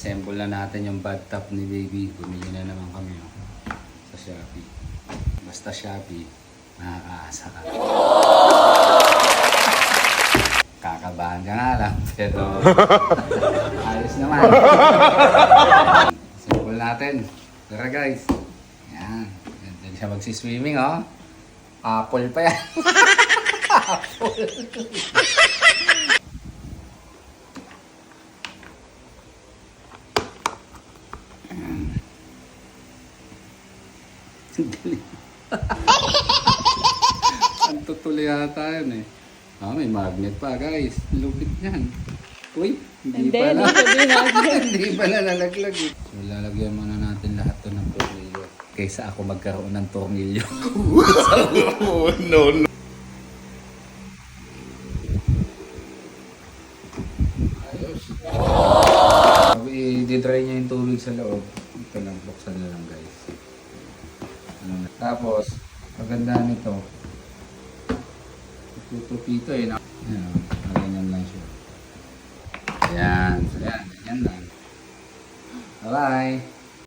Assemble na natin yung bad top ni baby. Bumili na naman kami sa Shopee. Basta Shopee, makakaasa ka. Kakabahan ka nga lang. Pero ayos naman. Assemble natin. Tara guys. Yan. Diyan siya magsiswimming Apple pa yan. Apple. Ang tutuloy yata yun may magnet pa guys. Lupit yan. Uy, hindi pala. Hindi pala nalaglag So lalagyan muna natin lahat to ng tornilyo. Kaysa ako magkaroon ng tornilyo. Oh, no. Ayos. I-dry niya yung tubig sa loob. Ito lang, buksan na lang guys. Tapos, maganda nito. Tutupito Ayan, ganyan lang siya. Ayan, so yan lang. Bye-bye!